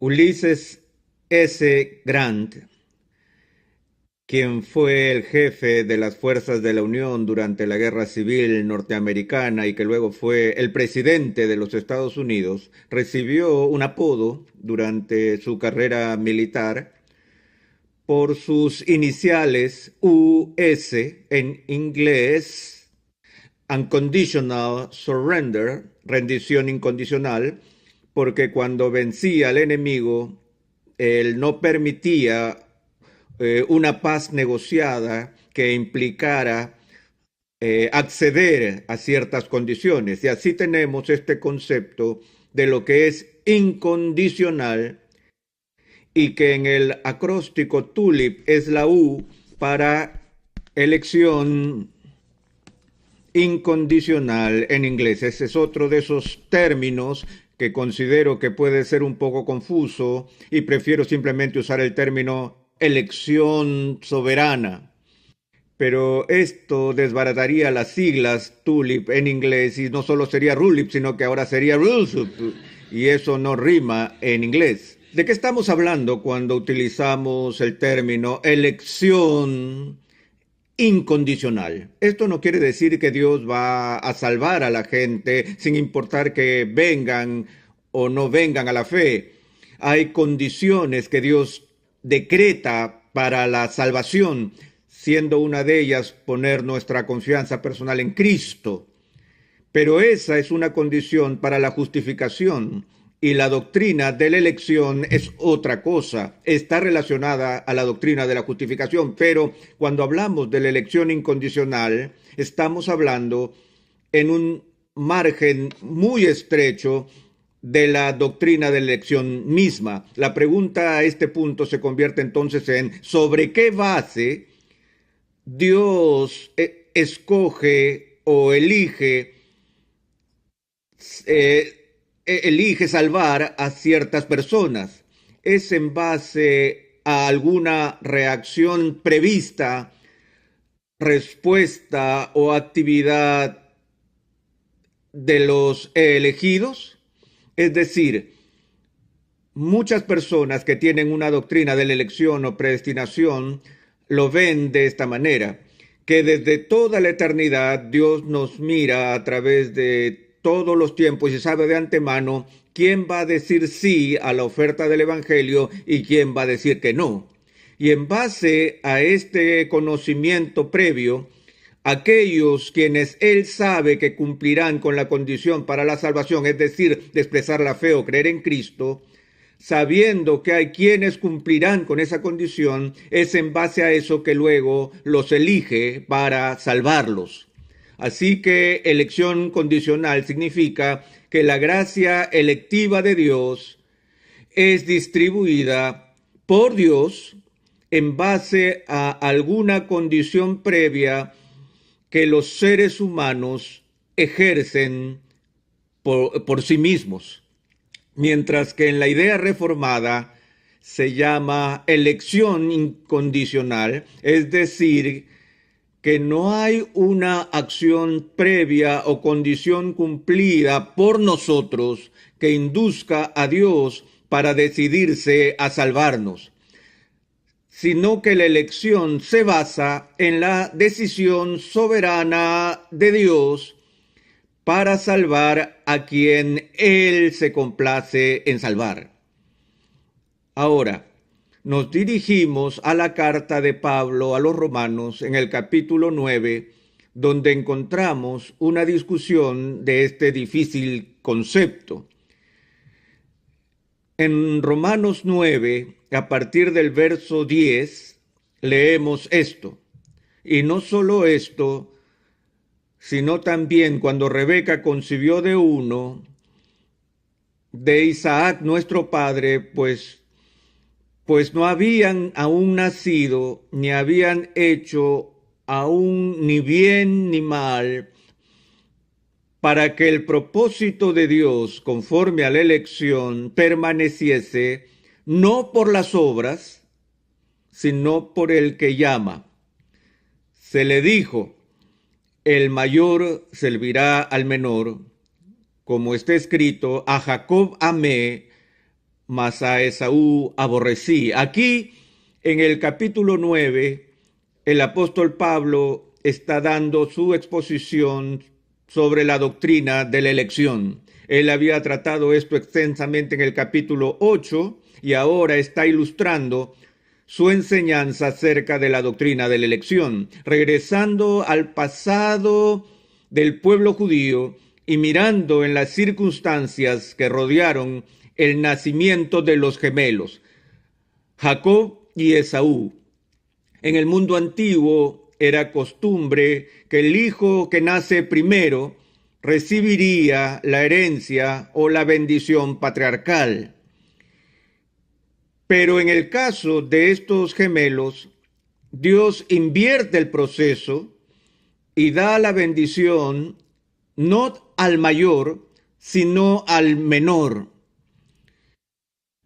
Ulysses S. Grant, quien fue el jefe de las fuerzas de la Unión durante la Guerra Civil norteamericana y que luego fue el presidente de los Estados Unidos, recibió un apodo durante su carrera militar por sus iniciales US en inglés, Unconditional Surrender, rendición incondicional, porque cuando vencía al enemigo, él no permitía una paz negociada que implicara acceder a ciertas condiciones. Y así tenemos este concepto de lo que es incondicional y que en el acróstico TULIP es la U para elección incondicional en inglés. Ese es otro de esos términos que considero que puede ser un poco confuso y prefiero simplemente usar el término elección soberana. Pero esto desbarataría las siglas TULIP en inglés y no solo sería RULIP, sino que ahora sería RULSUP, y eso no rima en inglés. ¿De qué estamos hablando cuando utilizamos el término elección incondicional? Esto no quiere decir que Dios va a salvar a la gente sin importar que vengan o no vengan a la fe. Hay condiciones que Dios decreta para la salvación, siendo una de ellas poner nuestra confianza personal en Cristo. Pero esa es una condición para la justificación y la doctrina de la elección es otra cosa. Está relacionada a la doctrina de la justificación, pero cuando hablamos de la elección incondicional, estamos hablando en un margen muy estrecho de la doctrina de la elección misma. La pregunta a este punto se convierte entonces en ¿sobre qué base Dios escoge o elige salvar a ciertas personas? ¿Es en base a alguna reacción prevista, respuesta o actividad de los elegidos? Es decir, muchas personas que tienen una doctrina de la elección o predestinación lo ven de esta manera, que desde toda la eternidad Dios nos mira a través de todos los tiempos y sabe de antemano quién va a decir sí a la oferta del Evangelio y quién va a decir que no. Y en base a este conocimiento previo, aquellos quienes Él sabe que cumplirán con la condición para la salvación, es decir, de expresar la fe o creer en Cristo, sabiendo que hay quienes cumplirán con esa condición, es en base a eso que luego los elige para salvarlos. Así que elección condicional significa que la gracia electiva de Dios es distribuida por Dios en base a alguna condición previa que los seres humanos ejercen por sí mismos. Mientras que en la idea reformada se llama elección incondicional, es decir, que no hay una acción previa o condición cumplida por nosotros que induzca a Dios para decidirse a salvarnos, sino que la elección se basa en la decisión soberana de Dios para salvar a quien Él se complace en salvar. Ahora, nos dirigimos a la carta de Pablo a los Romanos en el capítulo 9, donde encontramos una discusión de este difícil concepto. En Romanos 9, a partir del verso 10, leemos esto. Y no solo esto, sino también cuando Rebeca concibió de uno, de Isaac nuestro padre, pues no habían aún nacido, ni habían hecho aún ni bien ni mal, para que el propósito de Dios, conforme a la elección, permaneciese no por las obras, sino por el que llama. Se le dijo, el mayor servirá al menor, como está escrito, a Jacob amé, mas a Esaú aborrecí. Aquí, en el capítulo 9, el apóstol Pablo está dando su exposición sobre la doctrina de la elección. Él había tratado esto extensamente en el capítulo 8 y ahora está ilustrando su enseñanza acerca de la doctrina de la elección, regresando al pasado del pueblo judío y mirando en las circunstancias que rodearon el nacimiento de los gemelos, Jacob y Esaú. En el mundo antiguo era costumbre que el hijo que nace primero recibiría la herencia o la bendición patriarcal. Pero en el caso de estos gemelos, Dios invierte el proceso y da la bendición no al mayor, sino al menor.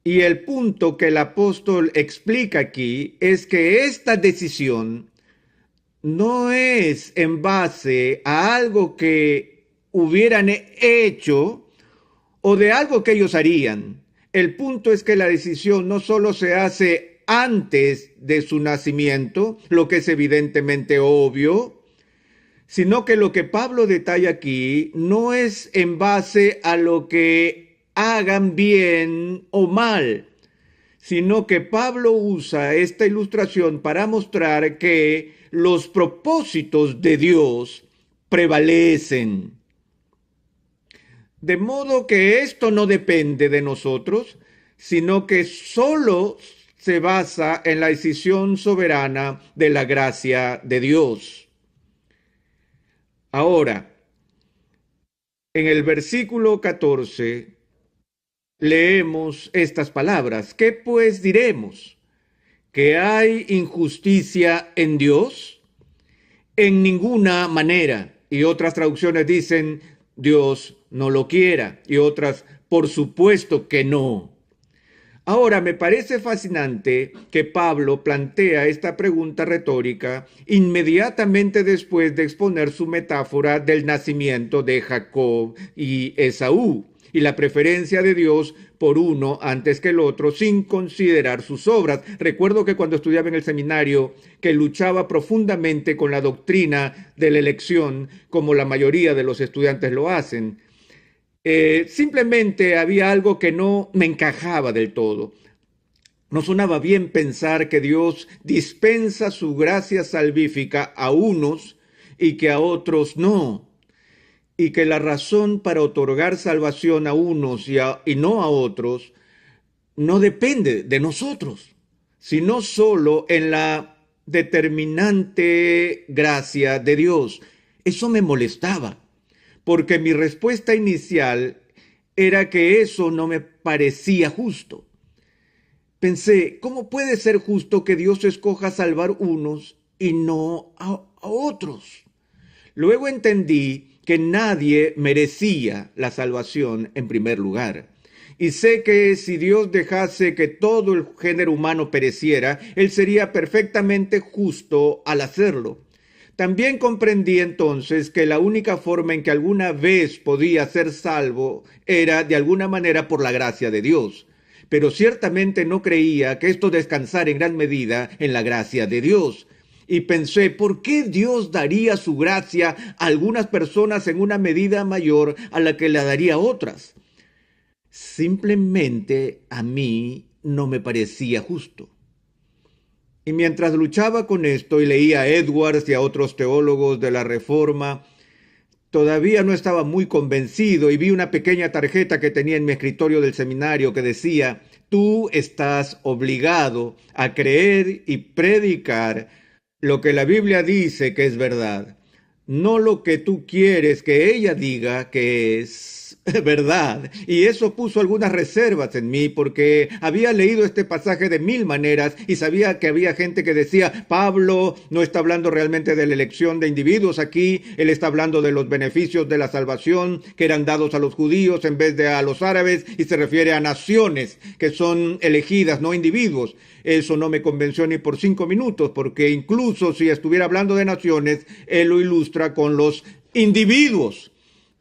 Y el punto que el apóstol explica aquí es que esta decisión no es en base a algo que hubieran hecho o de algo que ellos harían. El punto es que la decisión no solo se hace antes de su nacimiento, lo que es evidentemente obvio, sino que lo que Pablo detalla aquí no es en base a lo que hagan bien o mal, sino que Pablo usa esta ilustración para mostrar que los propósitos de Dios prevalecen. De modo que esto no depende de nosotros, sino que solo se basa en la decisión soberana de la gracia de Dios. Ahora, en el versículo 14, leemos estas palabras. ¿Qué pues diremos? ¿Que hay injusticia en Dios? En ninguna manera. Y otras traducciones dicen, Dios no lo quiera. Y otras, por supuesto que no. Ahora, me parece fascinante que Pablo plantea esta pregunta retórica inmediatamente después de exponer su metáfora del nacimiento de Jacob y Esaú y la preferencia de Dios por uno antes que el otro sin considerar sus obras. Recuerdo que cuando estudiaba en el seminario que luchaba profundamente con la doctrina de la elección, como la mayoría de los estudiantes lo hacen. Simplemente había algo que no me encajaba del todo. No sonaba bien pensar que Dios dispensa su gracia salvífica a unos y que a otros no, y que la razón para otorgar salvación a unos y no a otros no depende de nosotros, sino solo en la determinante gracia de Dios. Eso me molestaba, porque mi respuesta inicial era que eso no me parecía justo. Pensé, ¿cómo puede ser justo que Dios escoja salvar unos y no a otros? Luego entendí que nadie merecía la salvación en primer lugar. Y sé que si Dios dejase que todo el género humano pereciera, Él sería perfectamente justo al hacerlo. También comprendí entonces que la única forma en que alguna vez podía ser salvo era de alguna manera por la gracia de Dios. Pero ciertamente no creía que esto descansara en gran medida en la gracia de Dios. Y pensé, ¿por qué Dios daría su gracia a algunas personas en una medida mayor a la que la daría a otras? Simplemente a mí no me parecía justo. Y mientras luchaba con esto y leía a Edwards y a otros teólogos de la Reforma, todavía no estaba muy convencido y vi una pequeña tarjeta que tenía en mi escritorio del seminario que decía, tú estás obligado a creer y predicar lo que la Biblia dice que es verdad, no lo que tú quieres que ella diga que es verdad. Y eso puso algunas reservas en mí porque había leído este pasaje de mil maneras y sabía que había gente que decía, Pablo no está hablando realmente de la elección de individuos aquí, él está hablando de los beneficios de la salvación que eran dados a los judíos en vez de a los árabes y se refiere a naciones que son elegidas, no individuos. Eso no me convenció ni por 5 minutos porque incluso si estuviera hablando de naciones, él lo ilustra con los individuos.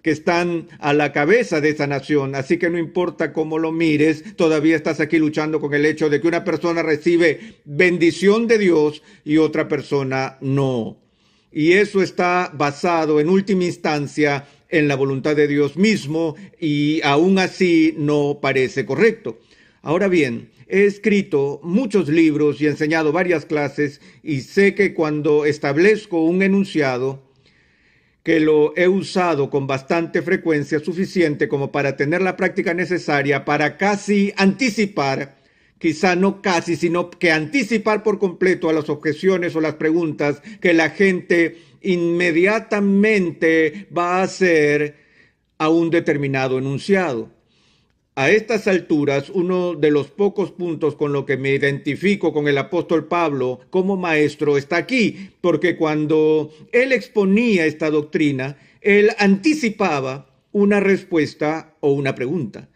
que están a la cabeza de esa nación. Así que no importa cómo lo mires, todavía estás aquí luchando con el hecho de que una persona recibe bendición de Dios y otra persona no. Y eso está basado en última instancia en la voluntad de Dios mismo, y aún así no parece correcto. Ahora bien, he escrito muchos libros y he enseñado varias clases, y sé que cuando establezco un enunciado, que lo he usado con bastante frecuencia, suficiente como para tener la práctica necesaria para casi anticipar, quizá no casi, sino que anticipar por completo a las objeciones o las preguntas que la gente inmediatamente va a hacer a un determinado enunciado. A estas alturas, uno de los pocos puntos con lo que me identifico con el apóstol Pablo como maestro está aquí, porque cuando él exponía esta doctrina, él anticipaba una respuesta o una pregunta.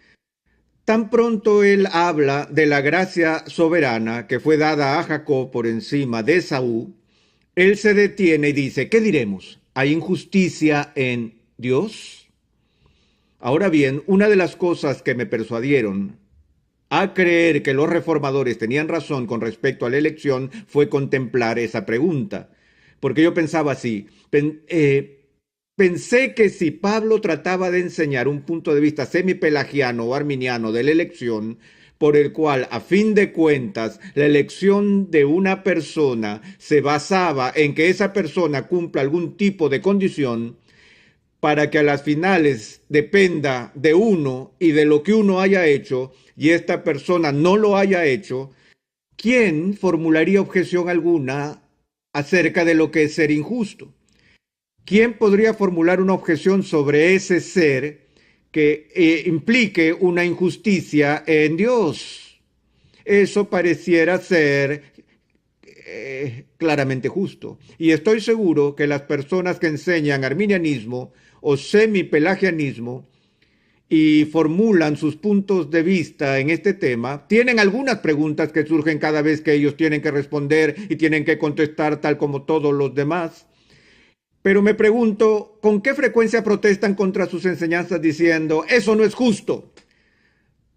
Tan pronto él habla de la gracia soberana que fue dada a Jacob por encima de Esaú, él se detiene y dice, ¿qué diremos? ¿Hay injusticia en Dios? Ahora bien, una de las cosas que me persuadieron a creer que los reformadores tenían razón con respecto a la elección fue contemplar esa pregunta. Porque yo pensaba así, pensé que si Pablo trataba de enseñar un punto de vista semipelagiano o arminiano de la elección, por el cual, a fin de cuentas, la elección de una persona se basaba en que esa persona cumpla algún tipo de condición, para que a las finales dependa de uno y de lo que uno haya hecho, y esta persona no lo haya hecho, ¿quién formularía objeción alguna acerca de lo que es ser injusto? ¿Quién podría formular una objeción sobre ese ser que implique una injusticia en Dios? Eso pareciera ser claramente justo. Y estoy seguro que las personas que enseñan arminianismo o semipelagianismo y formulan sus puntos de vista en este tema, tienen algunas preguntas que surgen cada vez que ellos tienen que responder y tienen que contestar tal como todos los demás. Pero me pregunto, ¿con qué frecuencia protestan contra sus enseñanzas diciendo, eso no es justo?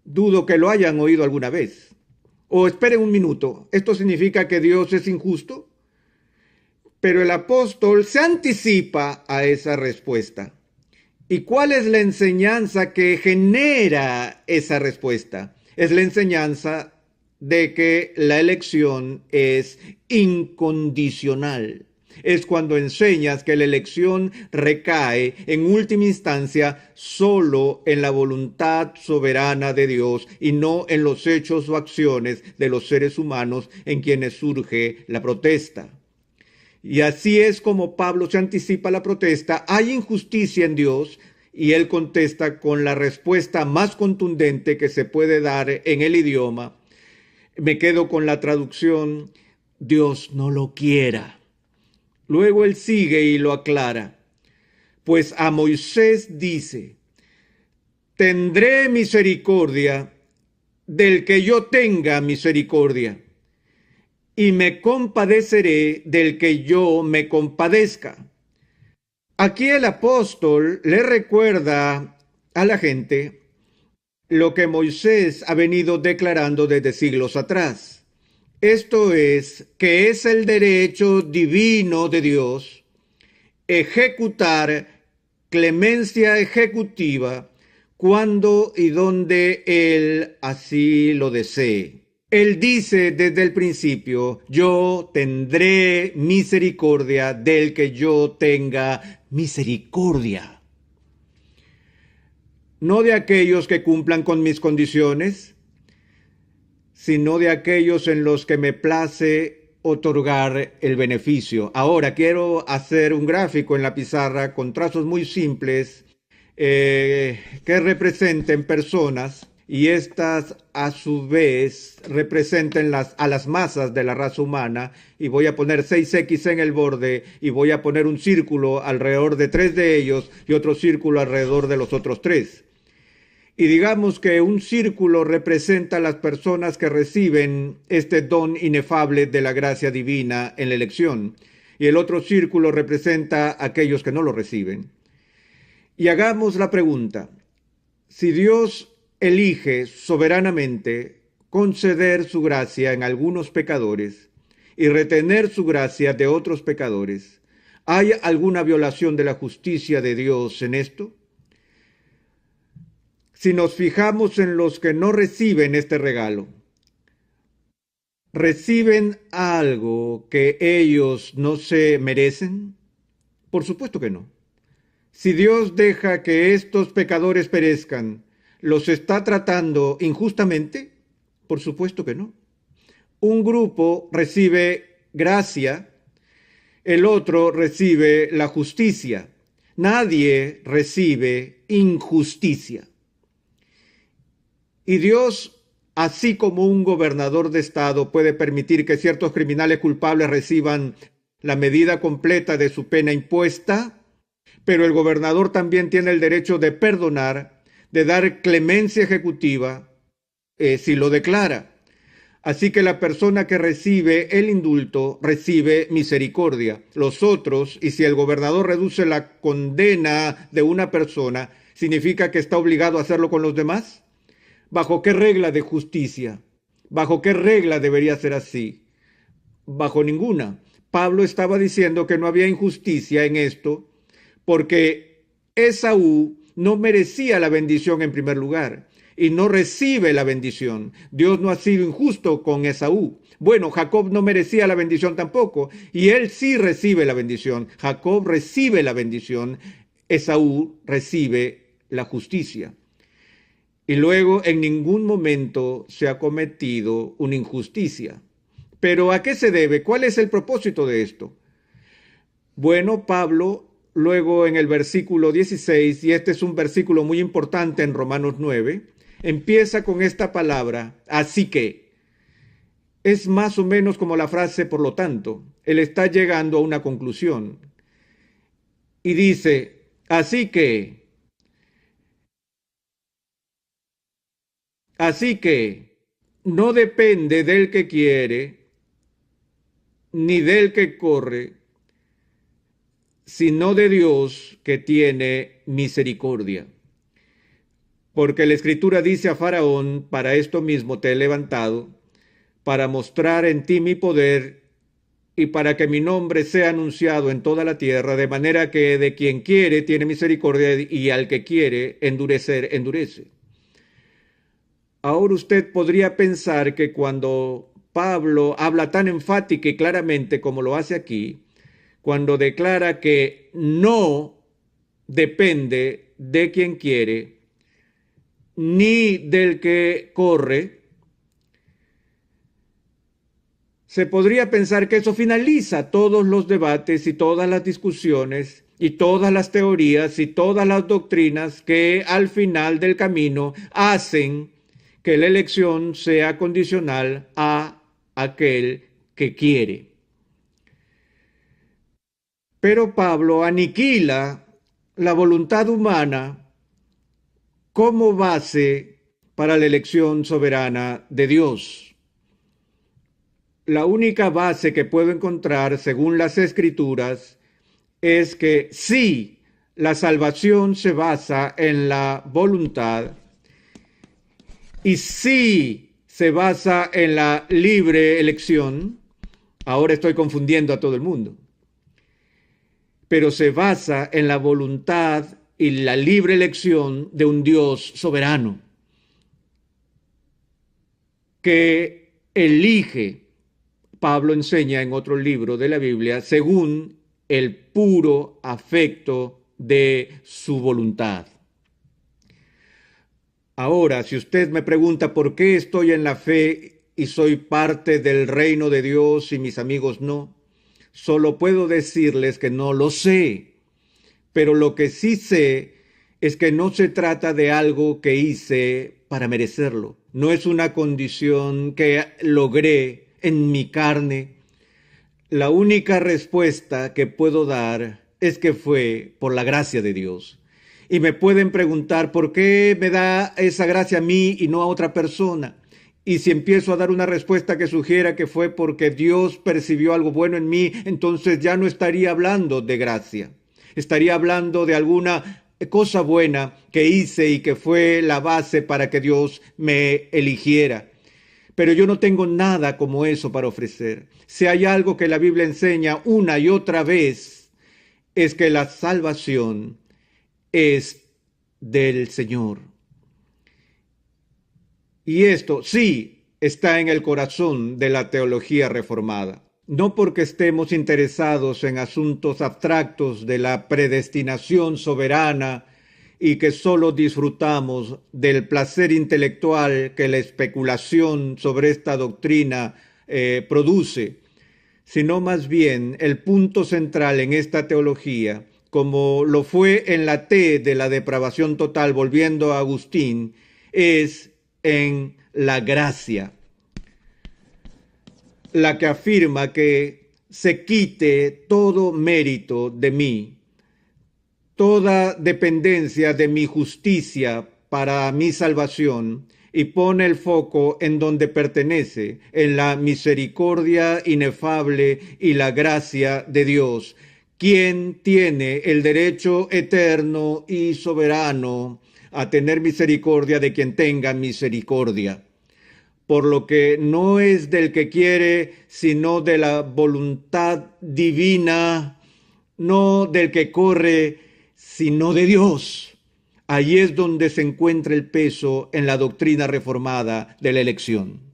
Dudo que lo hayan oído alguna vez. O esperen un minuto, ¿esto significa que Dios es injusto? Pero el apóstol se anticipa a esa respuesta. ¿Y cuál es la enseñanza que genera esa respuesta? Es la enseñanza de que la elección es incondicional. Es cuando enseñas que la elección recae en última instancia solo en la voluntad soberana de Dios y no en los hechos o acciones de los seres humanos en quienes surge la protesta. Y así es como Pablo se anticipa a la protesta. Hay injusticia en Dios, y él contesta con la respuesta más contundente que se puede dar en el idioma. Me quedo con la traducción, Dios no lo quiera. Luego él sigue y lo aclara. Pues a Moisés dice, tendré misericordia del que yo tenga misericordia, y me compadeceré del que yo me compadezca. Aquí el apóstol le recuerda a la gente lo que Moisés ha venido declarando desde siglos atrás. Esto es, que es el derecho divino de Dios ejecutar clemencia ejecutiva cuando y donde Él así lo desee. Él dice desde el principio, yo tendré misericordia del que yo tenga misericordia. No de aquellos que cumplan con mis condiciones, sino de aquellos en los que me place otorgar el beneficio. Ahora quiero hacer un gráfico en la pizarra con trazos muy simples que representen personas, y estas a su vez representen a las masas de la raza humana, y voy a poner 6X en el borde y voy a poner un círculo alrededor de 3 de ellos y otro círculo alrededor de los otros 3. Y digamos que un círculo representa a las personas que reciben este don inefable de la gracia divina en la elección, y el otro círculo representa a aquellos que no lo reciben. Y hagamos la pregunta, si Dios elige soberanamente conceder su gracia en algunos pecadores y retener su gracia de otros pecadores, ¿hay alguna violación de la justicia de Dios en esto? Si nos fijamos en los que no reciben este regalo, ¿reciben algo que ellos no se merecen? Por supuesto que no. Si Dios deja que estos pecadores perezcan, ¿los está tratando injustamente? Por supuesto que no. Un grupo recibe gracia, el otro recibe la justicia. Nadie recibe injusticia. Y Dios, así como un gobernador de estado puede permitir que ciertos criminales culpables reciban la medida completa de su pena impuesta, pero el gobernador también tiene el derecho de perdonar, de dar clemencia ejecutiva, si lo declara. Así que la persona que recibe el indulto recibe misericordia. Los otros, y si el gobernador reduce la condena de una persona, ¿significa que está obligado a hacerlo con los demás? ¿Bajo qué regla de justicia? ¿Bajo qué regla debería ser así? Bajo ninguna. Pablo estaba diciendo que no había injusticia en esto porque Esaú no merecía la bendición en primer lugar y no recibe la bendición. Dios no ha sido injusto con Esaú. Bueno, Jacob no merecía la bendición tampoco y él sí recibe la bendición. Jacob recibe la bendición, Esaú recibe la justicia. Y luego en ningún momento se ha cometido una injusticia. ¿Pero a qué se debe? ¿Cuál es el propósito de esto? Bueno, Pablo, luego en el versículo 16, y este es un versículo muy importante en Romanos 9, empieza con esta palabra, así que. Es más o menos como la frase por lo tanto. Él está llegando a una conclusión. Y dice, así que no depende del que quiere, ni del que corre, sino de Dios que tiene misericordia. Porque la Escritura dice a Faraón, para esto mismo te he levantado, para mostrar en ti mi poder y para que mi nombre sea anunciado en toda la tierra, de manera que de quien quiere tiene misericordia y al que quiere endurecer, endurece. Ahora usted podría pensar que cuando Pablo habla tan enfática y claramente como lo hace aquí, cuando declara que no depende de quien quiere, ni del que corre, se podría pensar que eso finaliza todos los debates y todas las discusiones y todas las teorías y todas las doctrinas que al final del camino hacen que la elección sea condicional a aquel que quiere. Pero Pablo aniquila la voluntad humana como base para la elección soberana de Dios. La única base que puedo encontrar, según las Escrituras, es que sí, la salvación se basa en la voluntad y sí se basa en la libre elección. Ahora estoy confundiendo a todo el mundo. Pero se basa en la voluntad y la libre elección de un Dios soberano que elige, Pablo enseña en otro libro de la Biblia, según el puro afecto de su voluntad. Ahora, si usted me pregunta por qué estoy en la fe y soy parte del reino de Dios y mis amigos no, solo puedo decirles que no lo sé. Pero lo que sí sé es que no se trata de algo que hice para merecerlo. No es una condición que logré en mi carne. La única respuesta que puedo dar es que fue por la gracia de Dios. Y me pueden preguntar por qué me da esa gracia a mí y no a otra persona. Y si empiezo a dar una respuesta que sugiera que fue porque Dios percibió algo bueno en mí, entonces ya no estaría hablando de gracia. Estaría hablando de alguna cosa buena que hice y que fue la base para que Dios me eligiera. Pero yo no tengo nada como eso para ofrecer. Si hay algo que la Biblia enseña una y otra vez, es que la salvación es del Señor. Y esto sí está en el corazón de la teología reformada. No porque estemos interesados en asuntos abstractos de la predestinación soberana y que solo disfrutamos del placer intelectual que la especulación sobre esta doctrina produce, sino más bien el punto central en esta teología, como lo fue en la T de la depravación total, volviendo a Agustín, es en la gracia, la que afirma que se quite todo mérito de mí, toda dependencia de mi justicia para mi salvación, y pone el foco en donde pertenece, en la misericordia inefable y la gracia de Dios, quien tiene el derecho eterno y soberano a tener misericordia de quien tenga misericordia. Por lo que no es del que quiere, sino de la voluntad divina, no del que corre, sino de Dios. Allí es donde se encuentra el peso en la doctrina reformada de la elección.